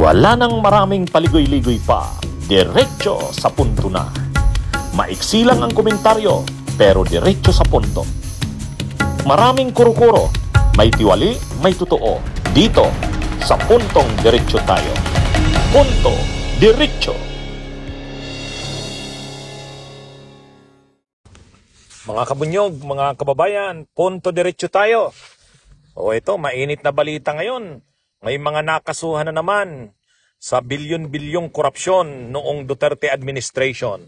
Wala nang maraming paligoy-ligoy pa, diretso sa punto na. Maiksi lang ang komentaryo, pero diretso sa punto. Maraming kuro-kuro, may tiwali, may totoo. Dito, sa Puntong Diretso tayo. Punto Diretso. Mga kabunyog, mga kababayan, punto diretso tayo. O ito, mainit na balita ngayon. May mga nakasuhan na naman sa bilyon-bilyong korupsyon noong Duterte administration.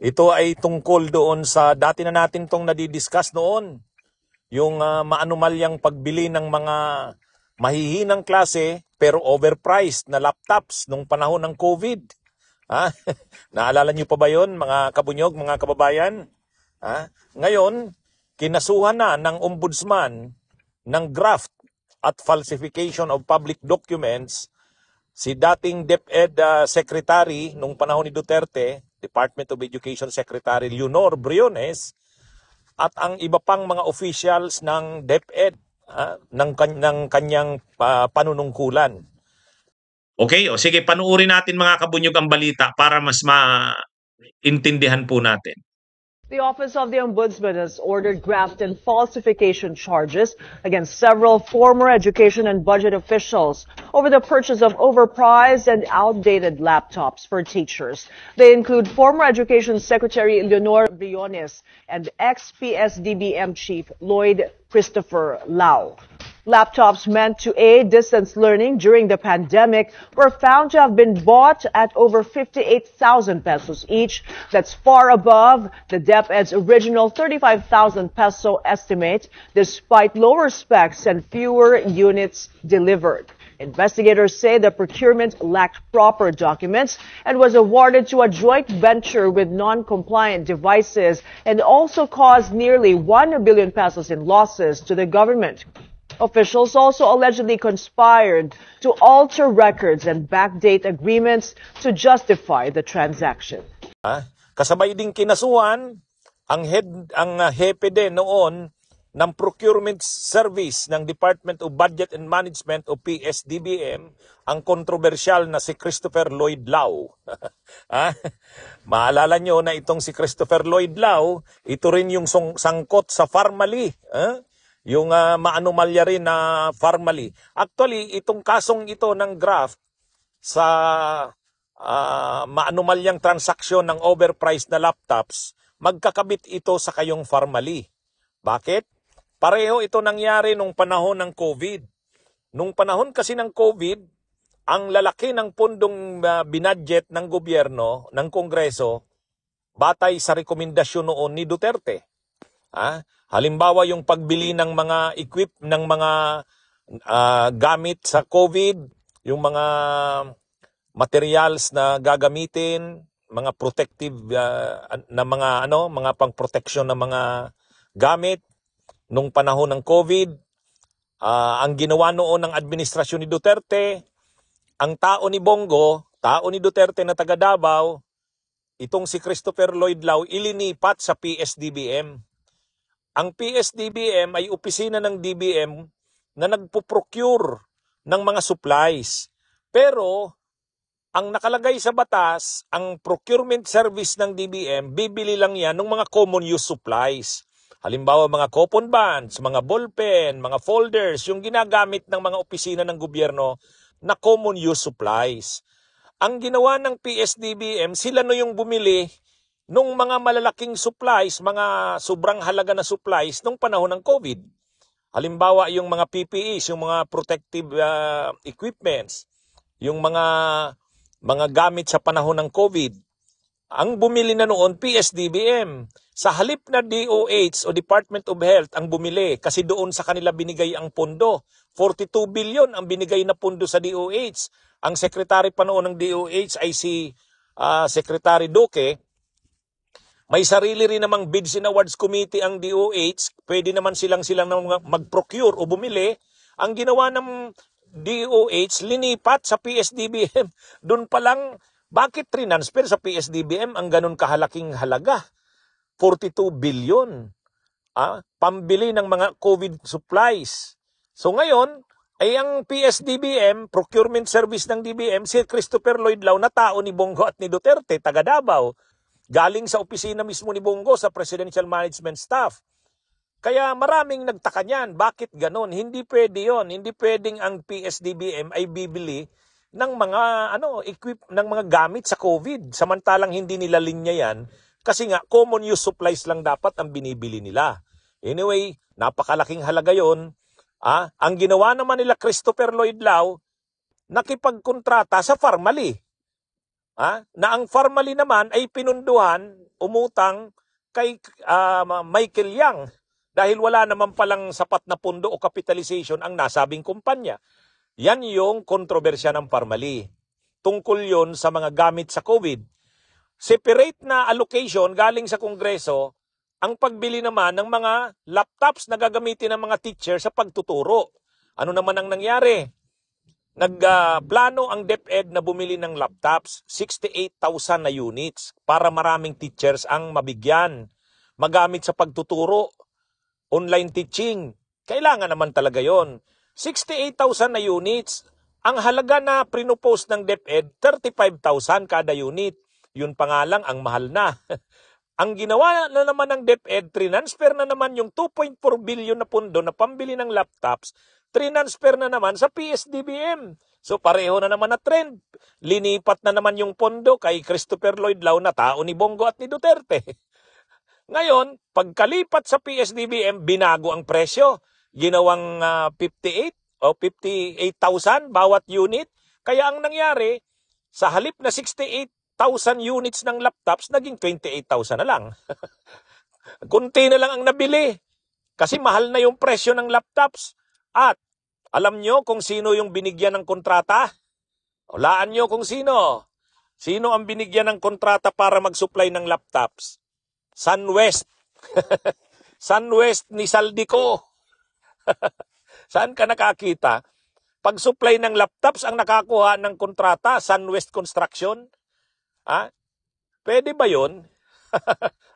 Ito ay tungkol doon sa dati na natin itong nadidiscuss noon. Yung maanumalyang pagbili ng mga mahihinang klase pero overpriced na laptops nung panahon ng COVID. Naalala niyo pa ba yun, mga kabunyog, mga kababayan? Ngayon, kinasuhan na ng ombudsman ng graft at falsification of public documents si dating DepEd Secretary nung panahon ni Duterte, Department of Education Secretary Leonor Briones, at ang iba pang mga officials ng DepEd ng kanyang panunungkulan. Okay, o sige, panuorin natin mga kabunyog ang balita para mas maintindihan po natin. The Office of the Ombudsman has ordered graft and falsification charges against several former education and budget officials over the purchase of overpriced and outdated laptops for teachers. They include former Education Secretary Leonor Briones and ex-PSDBM Chief Lloyd Christopher Lau. Laptops meant to aid distance learning during the pandemic were found to have been bought at over 58,000 pesos each. That's far above the DepEd's original 35,000 peso estimate, despite lower specs and fewer units delivered. Investigators say the procurement lacked proper documents and was awarded to a joint venture with non-compliant devices and also caused nearly 1 billion pesos in losses to the government. Officials also allegedly conspired to alter records and backdate agreements to justify the transaction. Kasabay ding kinasuhan ang hepe din noon ng procurement service ng Department of Budget and Management o PSDBM, ang kontrobersyal na si Christopher Lloyd Lau. Maalala nyo na itong si Christopher Lloyd Lau, ito rin yung sangkot sa Pharmally. Yung maanumalya rin na Pharmally. Actually, itong kasong ito ng graft sa maanumalyang transaksyon ng overpriced na laptops, magkakabit ito sa kayong Pharmally. Bakit? Pareho ito nangyari nung panahon ng COVID. Nung panahon kasi ng COVID, ang lalaki ng pundong binadget ng gobyerno, ng Kongreso, batay sa rekomendasyon noon ni Duterte. Halimbawa yung pagbili ng mga ng mga gamit sa COVID, yung mga materials na gagamitin, mga protective na mga pang-protection na mga gamit nung panahon ng COVID. Ang ginawa noon ng administrasyon ni Duterte, ang tao ni Bongo, tao ni Duterte na taga Davao, itong si Christopher Lloyd Lau ilinipat sa PSDBM. Ang PSDBM ay opisina ng DBM na nagpo-procure ng mga supplies. Pero ang nakalagay sa batas, ang procurement service ng DBM, bibili lang yan ng mga common use supplies. Halimbawa mga coupon bands, mga ballpen, mga folders, yung ginagamit ng mga opisina ng gobyerno na common use supplies. Ang ginawa ng PSDBM, sila no yung bumili nung mga malalaking supplies, mga sobrang halaga na supplies nung panahon ng COVID. Halimbawa, yung mga PPEs, yung mga protective equipments, yung mga gamit sa panahon ng COVID. Ang bumili na noon, PSDBM. Sa halip na DOH o Department of Health ang bumili kasi doon sa kanila binigay ang pondo. 42 billion ang binigay na pondo sa DOH. Ang secretary pa noon ng DOH ay si Secretary Duque. May sarili rin namang Bids and Awards Committee ang DOH. Pwede naman silang mag-procure o bumili. Ang ginawa ng DOH, linipat sa PSDBM. Doon pa lang, bakit transfer sa PSDBM ang ganun kahalaking halaga? 42 billion. Pambili ng mga COVID supplies. So ngayon, Ay ang PSDBM, Procurement Service ng DBM, si Christopher Lloyd Lau na tao ni Bongo at ni Duterte, taga Davao. Galing sa opisina mismo ni Bongo sa Presidential Management Staff. Kaya maraming nagtaka niyan. Bakit ganon? Hindi pwede yon. Hindi pwedeng ang PSDBM ay bibili ng mga ng mga gamit sa COVID. Samantalang hindi nila linya yan kasi nga common use supplies lang dapat ang binibili nila. Anyway, napakalaking halaga yon. Ang ginawa naman nila Christopher Lloyd Lau, nakipagkontrata sa Pharmally. Na ang Pharmally naman ay pinunduhan, umutang kay Michael Yang dahil wala naman palang sapat na pundo o capitalization ang nasabing kumpanya. Yan yung kontrobersya ng Pharmally. Tungkol yon sa mga gamit sa COVID. Separate na allocation galing sa Kongreso ang pagbili naman ng mga laptops na gagamitin ng mga teacher sa pagtuturo. Ano naman ang nangyari? Nagplano ang DepEd na bumili ng laptops, 68,000 na units para maraming teachers ang mabigyan. Magamit sa pagtuturo, online teaching. Kailangan naman talaga yon. 68,000 na units. Ang halaga na prinopose ng DepEd, 35,000 kada unit. Yun pa nga lang ang mahal na. Ang ginawa na naman ng DepEd, transfer na naman yung 2.4 billion na pundo na pambili ng laptops, transfer na naman sa PSDBM. So pareho na naman na trend. Linipat na naman yung pondo kay Christopher Lloyd Lau na tao ni Bongo at ni Duterte. Ngayon, pagkalipat sa PSDBM, binago ang presyo. Ginawang 58 o 58,000 bawat unit. Kaya ang nangyari, sa halip na 68,000 units ng laptops, naging 28,000 na lang. Kunti na lang ang nabili kasi mahal na yung presyo ng laptops. At alam nyo kung sino yung binigyan ng kontrata? Hulaan nyo kung sino. Sino ang binigyan ng kontrata para mag-supply ng laptops? SunWest. SunWest ni Saldico. Saan ka nakakita? Pag-supply ng laptops ang nakakuha ng kontrata, SunWest Construction. Pwede ba yun?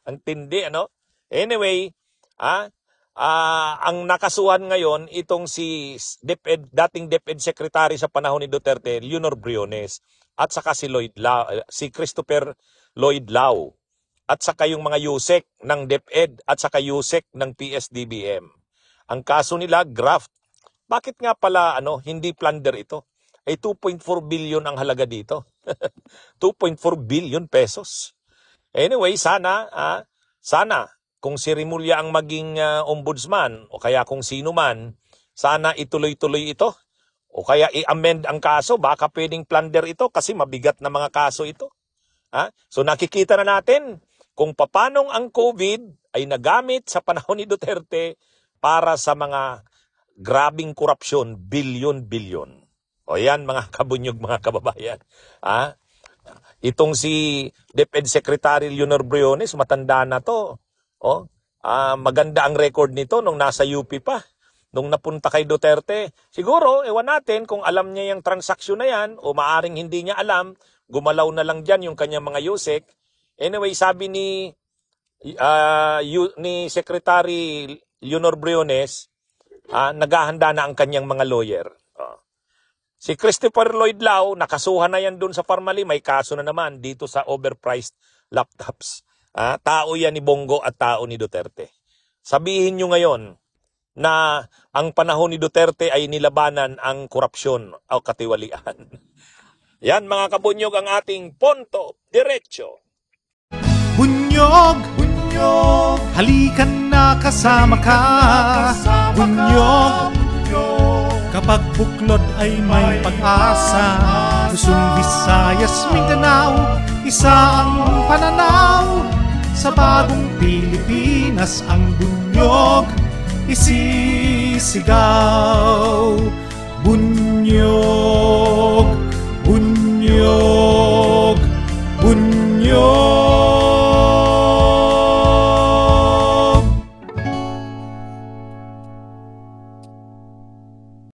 Ang tindi, ano? Anyway, ang nakasuhan ngayon, itong si DepEd, dating DepEd Secretary sa panahon ni Duterte, Leonor Briones, at saka si Christopher Lloyd Lau, at saka yung mga USEC ng DepEd, at saka USEC ng PSDBM. Ang kaso nila, graft. Bakit nga pala hindi plunder ito? Ay 2.4 billion ang halaga dito. 2.4 billion pesos. Anyway, sana kung si Rimulya ang maging ombudsman o kaya kung sino man, sana ituloy-tuloy ito. O kaya i-amend ang kaso, baka pwedeng plunder ito kasi mabigat na mga kaso ito. So nakikita na natin kung paanong ang COVID ay nagamit sa panahon ni Duterte para sa mga grabing korupsyon, bilyon-bilyon. O yan mga kabunyog, mga kababayan. Itong si DepEd Secretary Leonor Briones, matanda na to. Maganda ang record nito nung nasa UP pa. Nung napunta kay Duterte, siguro, ewan natin kung alam niya yung transaksyon na yan o maaring hindi niya alam, gumalaw na lang dyan yung kanyang mga USEC. Anyway, sabi ni Secretary Leonor Briones, naghahanda na ang kanyang mga lawyer. Si Christopher Lloyd Lau, nakasuhan na yan dun sa Pharmally, may kaso na naman dito sa overpriced laptops. Tao yan ni Bongo at tao ni Duterte. Sabihin nyo ngayon na ang panahon ni Duterte ay nilabanan ang korupsyon o katiwalian. Yan mga kabunyog ang ating punto diretso. Bunyog, bunyog, halikan na kasama ka. Bunyog, kapag buklod ay may pag-asa. Luzon, Visayas, Mindanao, isa ang pananaw. Sa bagong Pilipinas ang bunyog isisigaw.